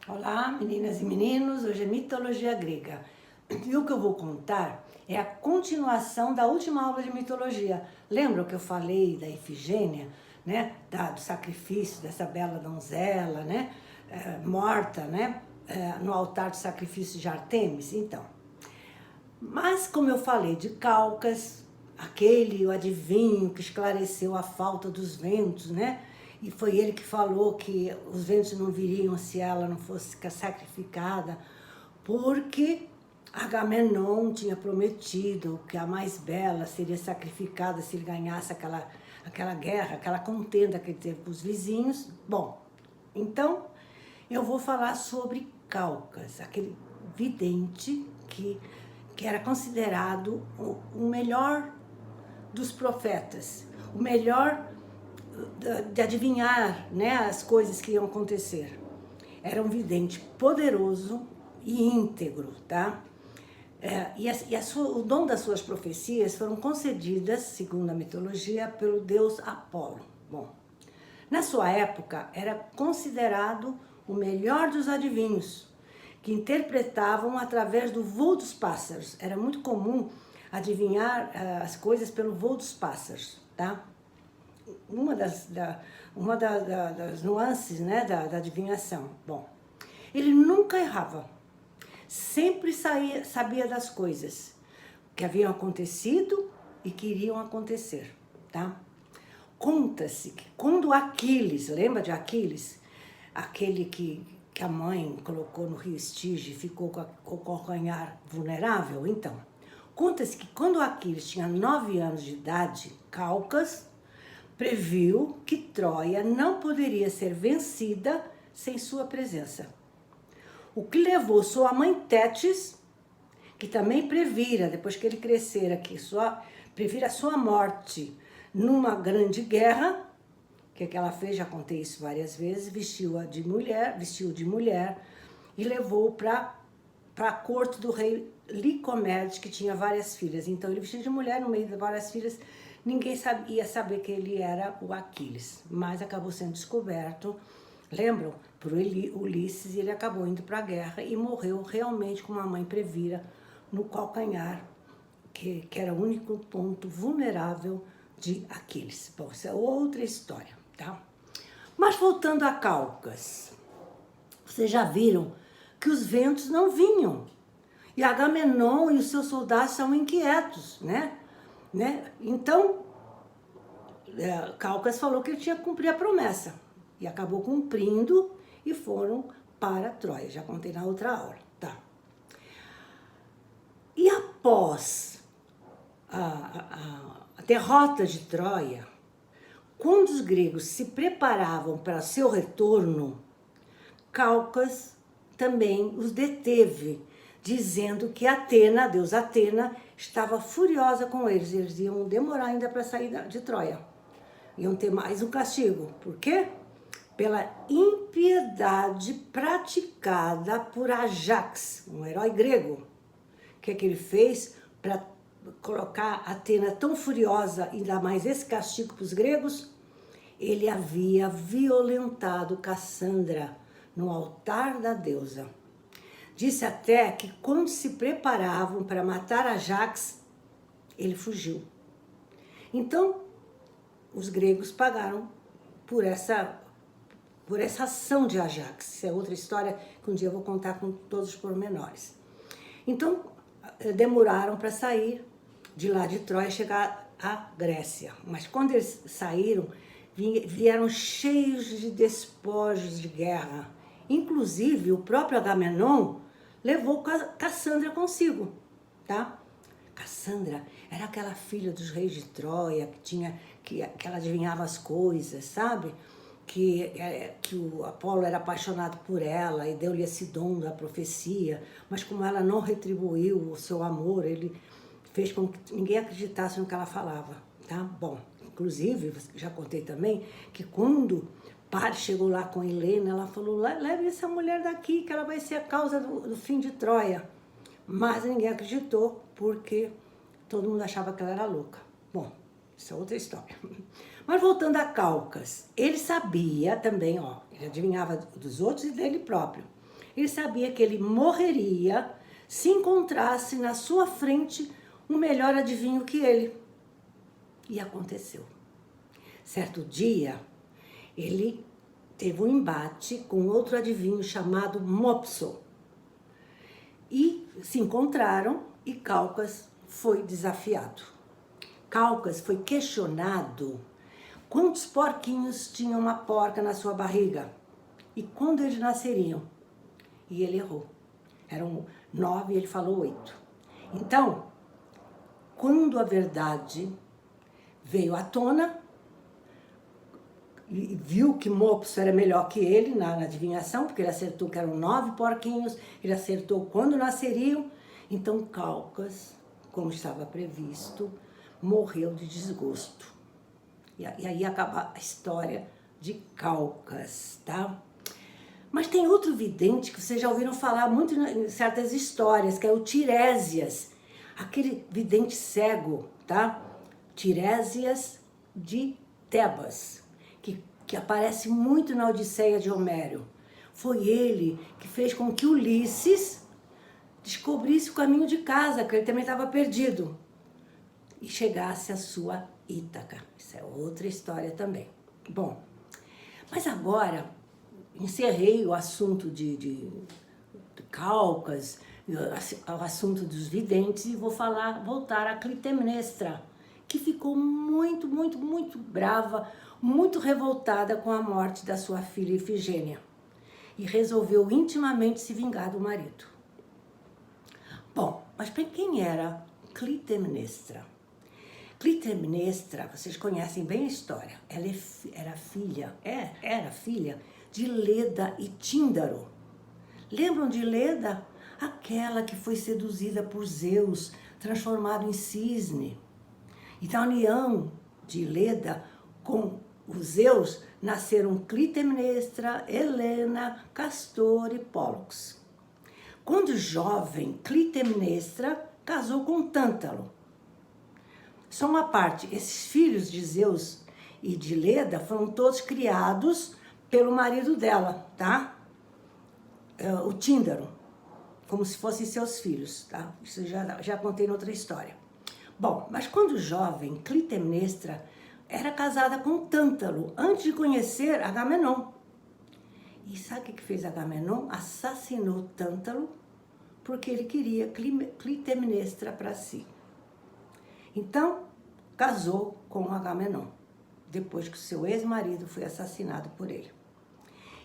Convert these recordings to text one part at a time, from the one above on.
Olá, meninas e meninos, hoje é mitologia grega. E o que eu vou contar é a continuação da última aula de mitologia. Lembram que eu falei da Ifigênia, né? Do sacrifício dessa bela donzela, né? Morta, né? No altar do sacrifício de Artemis? Então, mas como eu falei de Calcas, o adivinho que esclareceu a falta dos ventos, né? E foi ele que falou que os ventos não viriam se ela não fosse sacrificada, porque Agamenon tinha prometido que a mais bela seria sacrificada se ele ganhasse aquela guerra, aquela contenda que ele teve com os vizinhos. Bom, então eu vou falar sobre Calcas, aquele vidente que era considerado o melhor dos profetas, o melhor de adivinhar, né, as coisas que iam acontecer. Era um vidente poderoso e íntegro, tá? O dom das suas profecias foram concedidas, segundo a mitologia, pelo deus Apolo. Bom, na sua época, era considerado o melhor dos adivinhos, que interpretavam através do voo dos pássaros. Era muito comum adivinhar as coisas pelo voo dos pássaros, tá? Uma das nuances, né, da adivinhação. Bom, ele nunca errava, sempre sabia das coisas que haviam acontecido e que iriam acontecer, tá? Conta-se que quando Aquiles, lembra de Aquiles? Aquele que a mãe colocou no rio Estige e ficou com o calcanhar vulnerável? Então, conta-se que quando Aquiles tinha 9 anos de idade, Calcas previu que Troia não poderia ser vencida sem sua presença. O que levou sua mãe Tétis, que também previra, depois que ele crescera, previra sua morte numa grande guerra. O que ela fez? Já contei isso várias vezes. Vestiu de mulher e levou para a corte do rei Licomedes, que tinha várias filhas. Então ele vestiu de mulher no meio de várias filhas. Ninguém ia saber que ele era o Aquiles, mas acabou sendo descoberto, lembram? Por Ulisses, e ele acabou indo para a guerra e morreu realmente com uma mãe previra no calcanhar, que era o único ponto vulnerável de Aquiles. Bom, isso é outra história, tá? Mas voltando a Calcas, vocês já viram que os ventos não vinham. E Agamenon e os seus soldados são inquietos, né? Então, Calcas falou que ele tinha que cumprir a promessa. E acabou cumprindo e foram para Troia. Já contei na outra aula, tá? E após a derrota de Troia, quando os gregos se preparavam para seu retorno, Calcas também os deteve, dizendo que Atena, a deusa Atena, estava furiosa com eles. Eles iam demorar ainda para sair de Troia. Iam ter mais um castigo. Por quê? Pela impiedade praticada por Ajax, um herói grego. O que ele fez para colocar Atena tão furiosa e dar mais esse castigo para os gregos? Ele havia violentado Cassandra no altar da deusa. Disse até que quando se preparavam para matar Ajax, ele fugiu. Então, os gregos pagaram por essa ação de Ajax. Isso é outra história que um dia eu vou contar com todos os pormenores. Então, demoraram para sair de lá de Troia e chegar à Grécia. Mas quando eles saíram, vieram cheios de despojos de guerra. Inclusive, o próprio Agamenon levou Cassandra consigo, tá? Cassandra era aquela filha dos reis de Troia, que ela adivinhava as coisas, sabe? Que o Apolo era apaixonado por ela e deu-lhe esse dom da profecia, mas como ela não retribuiu o seu amor, ele fez com que ninguém acreditasse no que ela falava, tá? Bom, inclusive, já contei também, que quando Paris chegou lá com Helena, ela falou, leve essa mulher daqui, que ela vai ser a causa do fim de Troia. Mas ninguém acreditou, porque todo mundo achava que ela era louca. Bom, isso é outra história. Mas voltando a Calcas, ele sabia também, ele adivinhava dos outros e dele próprio. Ele sabia que ele morreria se encontrasse na sua frente um melhor adivinho que ele. E aconteceu. Certo dia, ele teve um embate com outro adivinho chamado Mopso. E se encontraram e Calcas foi desafiado. Calcas foi questionado quantos porquinhos tinha uma porca na sua barriga e quando eles nasceriam. E ele errou. Eram 9 e ele falou 8. Então, quando a verdade veio à tona, e viu que Mopso era melhor que ele na adivinhação, porque ele acertou que eram 9 porquinhos, ele acertou quando nasceriam, então Calcas, como estava previsto, morreu de desgosto. E aí acaba a história de Calcas, tá? Mas tem outro vidente que vocês já ouviram falar muito em certas histórias, que é o Tiresias, aquele vidente cego, tá? Tiresias de Tebas, que aparece muito na Odisseia de Homero. Foi ele que fez com que Ulisses descobrisse o caminho de casa, que ele também estava perdido, e chegasse à sua Ítaca. Isso é outra história também. Bom, mas agora encerrei o assunto de Calcas, o assunto dos videntes, e vou voltar a Clitemnestra, que ficou muito, muito, muito brava, muito revoltada com a morte da sua filha Ifigênia, e resolveu intimamente se vingar do marido. Bom, mas para quem era Clitemnestra? Clitemnestra, vocês conhecem bem a história, ela era filha de Leda e Tíndaro. Lembram de Leda? Aquela que foi seduzida por Zeus, transformado em cisne. E da união de Leda com os Zeus nasceram Clitemnestra, Helena, Castor e Pólux. Quando jovem, Clitemnestra casou com Tântalo. Só uma parte, esses filhos de Zeus e de Leda foram todos criados pelo marido dela, tá? O Tíndaro, como se fossem seus filhos, tá? Isso já contei em outra história. Bom, mas quando jovem, Clitemnestra era casada com Tântalo antes de conhecer Agamenon. E sabe o que fez Agamenon? Assassinou Tântalo porque ele queria Clitemnestra para si. Então, casou com Agamenon, depois que seu ex-marido foi assassinado por ele.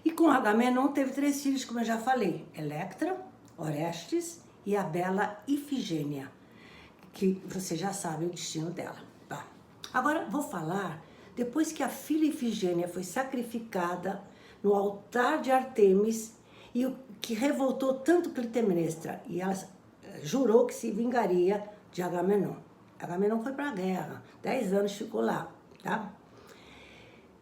E com Agamenon teve 3 filhos, como eu já falei, Electra, Orestes e a bela Ifigênia, que você já sabe o destino dela. Tá? Agora, vou falar, depois que a filha Ifigênia foi sacrificada no altar de Artemis, e o que revoltou tanto Clitemnestra, e ela jurou que se vingaria de Agamenon. Agamenon foi para a guerra, 10 anos ficou lá, tá?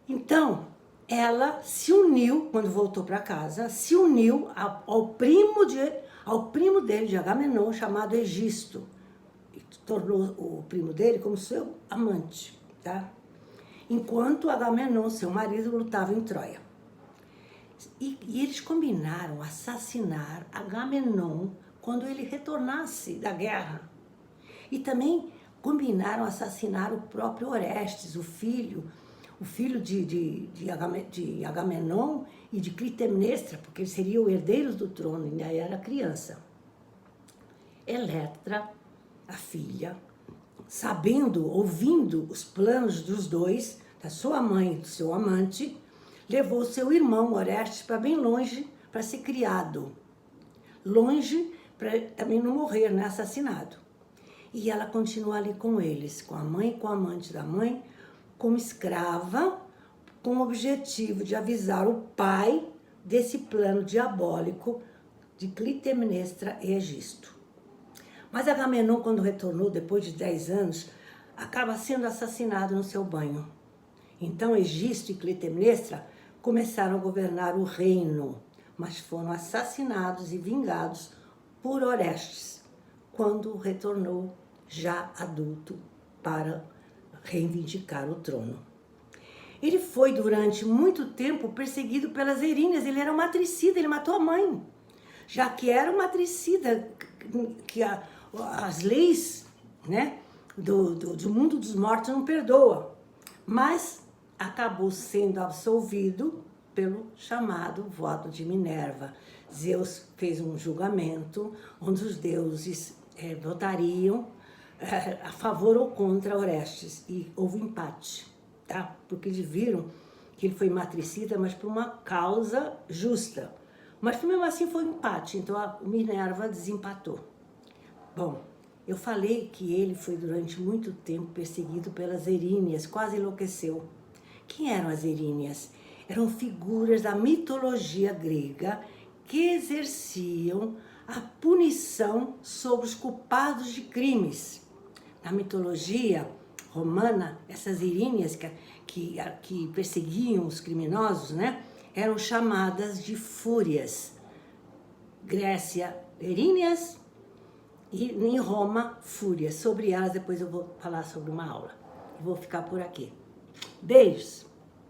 Então, ela se uniu, quando voltou para casa, se uniu ao primo dele, de Agamenon, chamado Egisto. E tornou o primo dele como seu amante, tá? Enquanto Agamenon, seu marido, lutava em Troia. E eles combinaram assassinar Agamenon quando ele retornasse da guerra. E também combinaram assassinar o próprio Orestes, o filho de Agamenon e de Clitemnestra, porque ele seria o herdeiro do trono, ainda era criança. Electra, a filha, ouvindo os planos dos dois, da sua mãe e do seu amante, levou seu irmão Orestes para bem longe para ser criado. Longe para também não morrer, né, assassinado. E ela continua ali com eles, com a mãe e com o amante da mãe, como escrava, com o objetivo de avisar o pai desse plano diabólico de Clitemnestra e Egisto. Mas Agamenon, quando retornou, depois de 10 anos, acaba sendo assassinado no seu banho. Então Egisto e Clitemnestra começaram a governar o reino, mas foram assassinados e vingados por Orestes, quando retornou já adulto para reivindicar o trono. Ele foi durante muito tempo perseguido pelas Erinas, ele era um matricida, ele matou a mãe. já que era uma matricida, que as leis, né, do mundo dos mortos não perdoa. Mas acabou sendo absolvido pelo chamado voto de Minerva. Zeus fez um julgamento onde os deuses votariam a favor ou contra Orestes, e houve empate, tá? Porque eles viram que ele foi matricida, mas por uma causa justa. Mas mesmo assim foi um empate, então a Minerva desempatou. Bom, eu falei que ele foi durante muito tempo perseguido pelas Eríneas, quase enlouqueceu. Quem eram as Eríneas? Eram figuras da mitologia grega que exerciam a punição sobre os culpados de crimes. Na mitologia romana, essas Eríneas que perseguiam os criminosos, né, eram chamadas de fúrias. Grécia, Eríneas, e em Roma, fúrias. Sobre elas depois eu vou falar sobre uma aula. Eu vou ficar por aqui. Beijos!